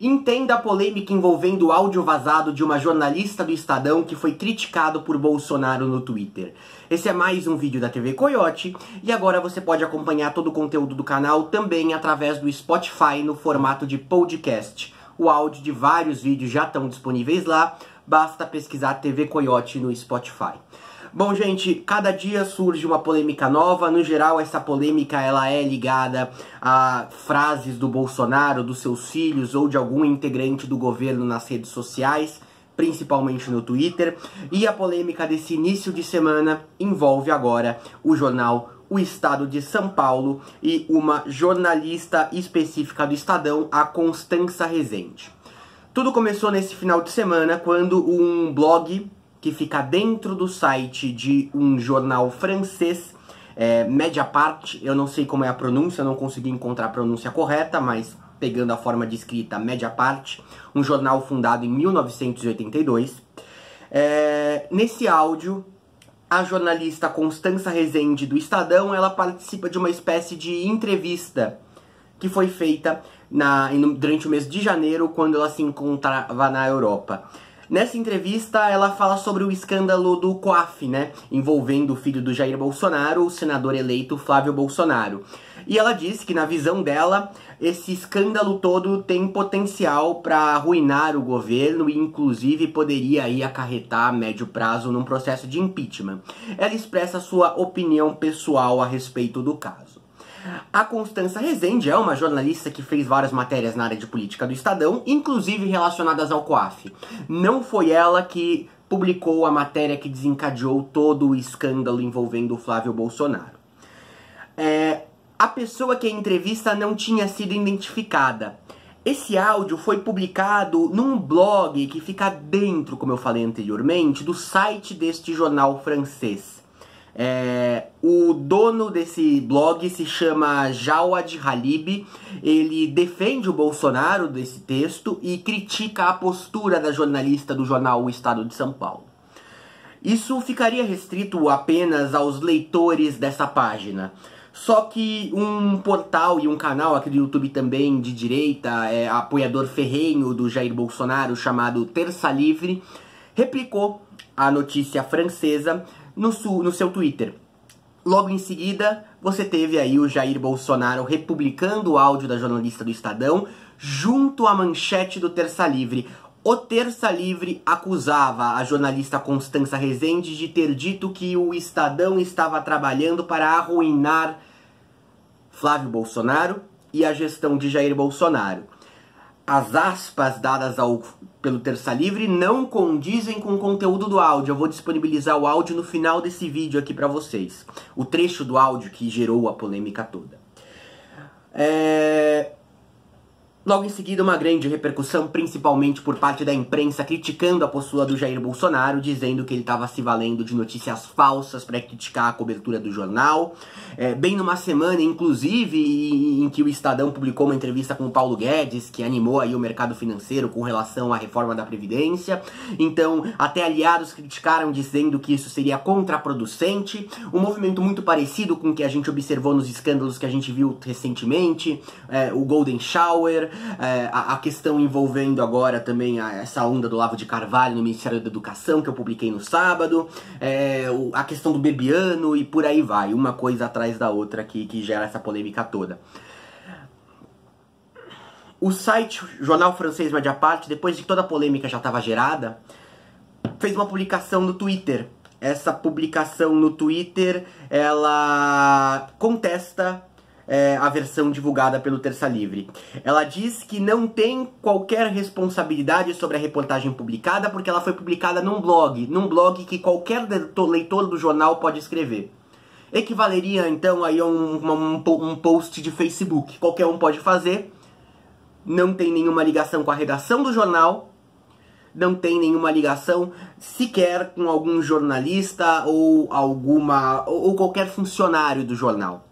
Entenda a polêmica envolvendo o áudio vazado de uma jornalista do Estadão que foi criticado por Bolsonaro no Twitter. Esse é mais um vídeo da TV Coiote e agora você pode acompanhar todo o conteúdo do canal também através do Spotify no formato de podcast. O áudio de vários vídeos já estão disponíveis lá, basta pesquisar TV Coiote no Spotify. Bom, gente, cada dia surge uma polêmica nova. No geral, essa polêmica ela é ligada a frases do Bolsonaro, dos seus filhos ou de algum integrante do governo nas redes sociais, principalmente no Twitter. E a polêmica desse início de semana envolve agora o jornal O Estado de São Paulo e uma jornalista específica do Estadão, a Constança Rezende. Tudo começou nesse final de semana quando um blog que fica dentro do site de um jornal francês, Mediapart, eu não sei como é a pronúncia, não consegui encontrar a pronúncia correta, mas pegando a forma de escrita, Mediapart, um jornal fundado em 1982. Nesse áudio, a jornalista Constança Rezende do Estadão, ela participa de uma espécie de entrevista que foi feita durante o mês de janeiro, quando ela se encontrava na Europa. Nessa entrevista, ela fala sobre o escândalo do COAF, né, envolvendo o filho do Jair Bolsonaro, o senador eleito Flávio Bolsonaro. E ela diz que, na visão dela, esse escândalo todo tem potencial para arruinar o governo e, inclusive, poderia aí acarretar a médio prazo num processo de impeachment. Ela expressa sua opinião pessoal a respeito do caso. A Constança Rezende é uma jornalista que fez várias matérias na área de política do Estadão, inclusive relacionadas ao COAF. Não foi ela que publicou a matéria que desencadeou todo o escândalo envolvendo o Flávio Bolsonaro. A pessoa que a entrevista não tinha sido identificada. Esse áudio foi publicado num blog que fica dentro, como eu falei anteriormente, do site deste jornal francês. O dono desse blog se chama Jawad Halib. Ele defende o Bolsonaro desse texto e critica a postura da jornalista do jornal O Estado de São Paulo. Isso ficaria restrito apenas aos leitores dessa página. Só que um portal e um canal aqui do YouTube também de direita, apoiador ferrenho do Jair Bolsonaro, chamado Terça Livre, replicou a notícia francesa no seu Twitter. Logo em seguida, você teve aí o Jair Bolsonaro republicando o áudio da jornalista do Estadão junto à manchete do Terça Livre. O Terça Livre acusava a jornalista Constança Rezende de ter dito que o Estadão estava trabalhando para arruinar Flávio Bolsonaro e a gestão de Jair Bolsonaro. As aspas dadas pelo Terça Livre não condizem com o conteúdo do áudio. Eu vou disponibilizar o áudio no final desse vídeo aqui pra vocês. O trecho do áudio que gerou a polêmica toda. Logo em seguida, uma grande repercussão, principalmente por parte da imprensa, criticando a postura do Jair Bolsonaro, dizendo que ele estava se valendo de notícias falsas para criticar a cobertura do jornal. Bem numa semana, inclusive, em que o Estadão publicou uma entrevista com o Paulo Guedes, que animou aí o mercado financeiro com relação à reforma da Previdência. Então, até aliados criticaram, dizendo que isso seria contraproducente. Um movimento muito parecido com o que a gente observou nos escândalos que a gente viu recentemente, o Golden Shower, a questão envolvendo agora também essa onda do Olavo de Carvalho no Ministério da Educação, que eu publiquei no sábado, a questão do Bebiano e por aí vai, uma coisa atrás da outra que gera essa polêmica toda. O site jornal francês Mediapart, depois de toda a polêmica já estava gerada, fez uma publicação no Twitter. Essa publicação no Twitter, ela contesta a versão divulgada pelo Terça Livre. Ela diz que não tem qualquer responsabilidade sobre a reportagem publicada porque ela foi publicada num blog que qualquer leitor do jornal pode escrever. Equivaleria então aí a um post de Facebook. Qualquer um pode fazer, não tem nenhuma ligação com a redação do jornal, não tem nenhuma ligação sequer com algum jornalista ou qualquer funcionário do jornal.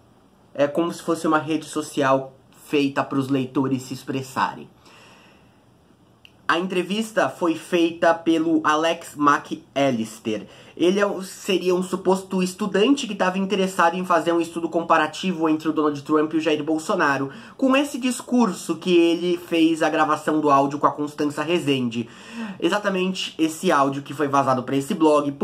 É como se fosse uma rede social feita para os leitores se expressarem. A entrevista foi feita pelo Alex McAllister. Ele seria um suposto estudante que estava interessado em fazer um estudo comparativo entre o Donald Trump e o Jair Bolsonaro, com esse discurso que ele fez a gravação do áudio com a Constança Rezende. Exatamente esse áudio que foi vazado para esse blog,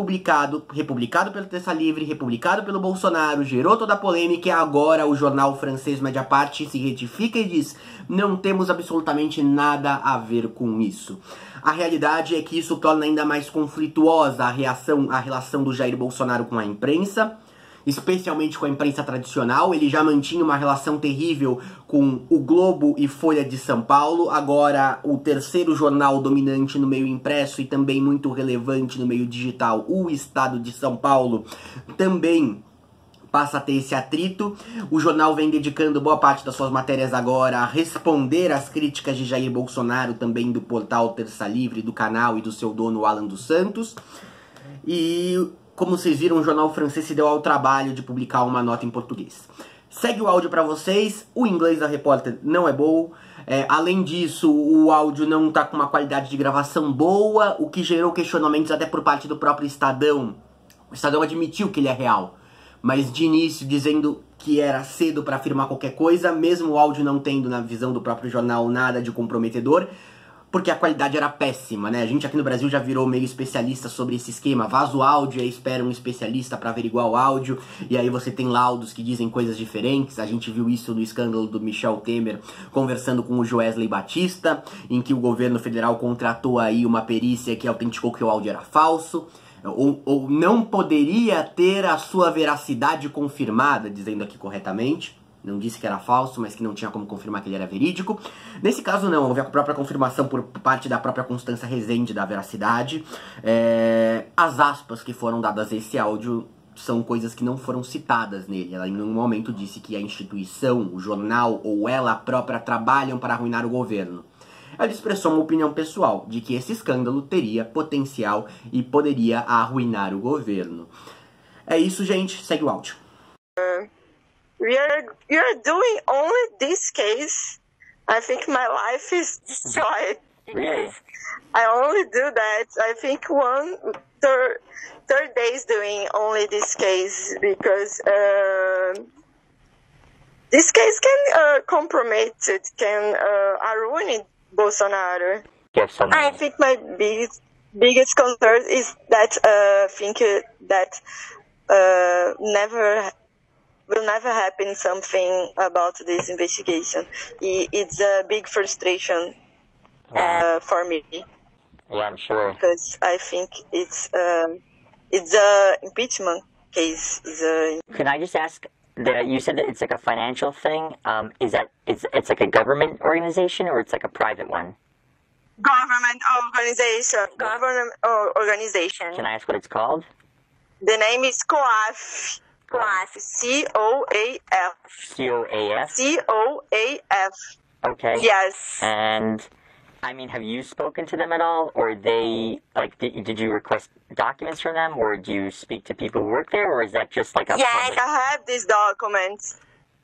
republicado pelo Terça Livre, republicado pelo Bolsonaro, gerou toda a polêmica e agora o jornal francês Mediapart se retifica e diz: não temos absolutamente nada a ver com isso. A realidade é que isso torna ainda mais conflituosa a relação do Jair Bolsonaro com a imprensa, especialmente com a imprensa tradicional. Ele já mantinha uma relação terrível com o Globo e Folha de São Paulo. Agora, o terceiro jornal dominante no meio impresso e também muito relevante no meio digital, o Estado de São Paulo, também passa a ter esse atrito. O jornal vem dedicando boa parte das suas matérias agora a responder às críticas de Jair Bolsonaro, também do portal Terça Livre, do canal e do seu dono Alan dos Santos. E, como vocês viram, o jornal francês se deu ao trabalho de publicar uma nota em português. Segue o áudio para vocês. O inglês da repórter não é bom. Além disso, o áudio não está com uma qualidade de gravação boa, o que gerou questionamentos até por parte do próprio Estadão. O Estadão admitiu que ele é real, mas de início dizendo que era cedo para afirmar qualquer coisa, mesmo o áudio não tendo, na visão do próprio jornal, nada de comprometedor, porque a qualidade era péssima, né? A gente aqui no Brasil já virou meio especialista sobre esse esquema. Vaza o áudio e aí espera um especialista para averiguar o áudio, e aí você tem laudos que dizem coisas diferentes. A gente viu isso no escândalo do Michel Temer conversando com o Joesley Batista, em que o governo federal contratou aí uma perícia que autenticou que o áudio era falso. Ou não poderia ter a sua veracidade confirmada, dizendo aqui corretamente. Não disse que era falso, mas que não tinha como confirmar que ele era verídico. Nesse caso não, houve a própria confirmação por parte da própria Constança Rezende da veracidade. As aspas que foram dadas a esse áudio são coisas que não foram citadas nele. Ela em nenhum momento disse que a instituição, o jornal ou ela própria trabalham para arruinar o governo. Ela expressou uma opinião pessoal de que esse escândalo teria potencial e poderia arruinar o governo. É isso, gente. Segue o áudio. You're doing only this case. I think my life is destroyed. Really? I only do that. I think third days doing only this case because this case can compromise it, can ruin Bolsonaro. Yes, I think my biggest concern is that will never happen something about this investigation. It's a big frustration for me. Yeah, I'm sure. Because I think it's a impeachment case. Can I just ask? You said that it's like a financial thing. Is that it's like a government organization or it's like a private one? Government organization. Can I ask what it's called? The name is COAF. COAF. COAF. COAF? COAF. Okay. Yes. And, I mean, have you spoken to them at all? Or they, like, did you request documents from them? Or do you speak to people who work there? Or is that just like a Yes, public? I have these documents.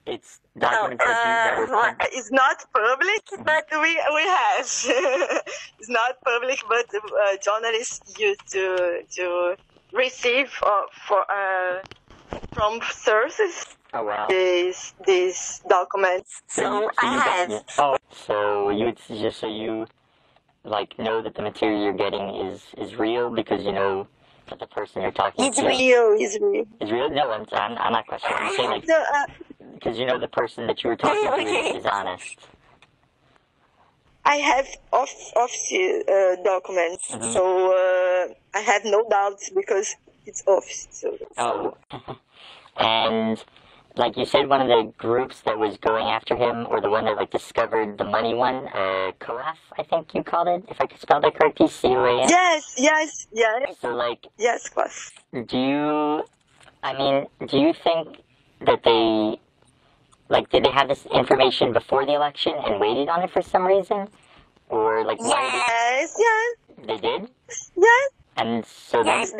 It's documents that were it's not public, but we have. It's not public, but journalists used to receive from sources these documents. So I have. Oh, so you like know that the material you're getting is real because you know that the person you're talking It's to real. It's real. is real. No, I'm not questioning. I'm saying like because you know the person that you were talking to is honest. I have office documents, so I have no doubts because it's office. So. Oh, and like you said, one of the groups that was going after him, or the one that like discovered the money one, COAF, I think you called it, if I could spell that correctly, COAF. Yes. So like, yes, COAF. do you think that they, like, did they have this information before the election and waited on it for some reason? Or, like, why Yes. they did? Yes. And so Yes,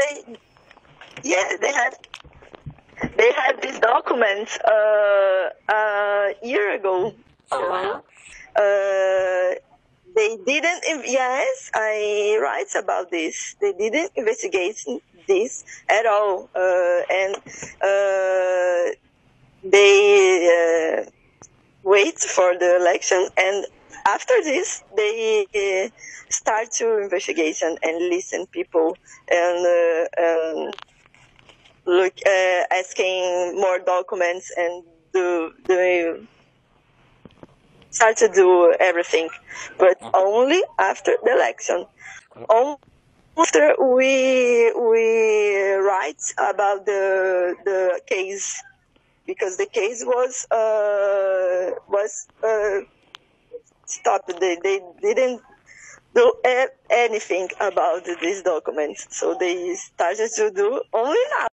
they had these documents a year ago. Oh, wow. they didn't. Yes, I write about this. They didn't investigate this at all, and they wait for the election, and after this, they start to investigation and listen people and look asking more documents and do start to do everything, but only after the election. Only after we write about the case, because the case was stopped. They didn't do anything about these documents, so they started to do only now.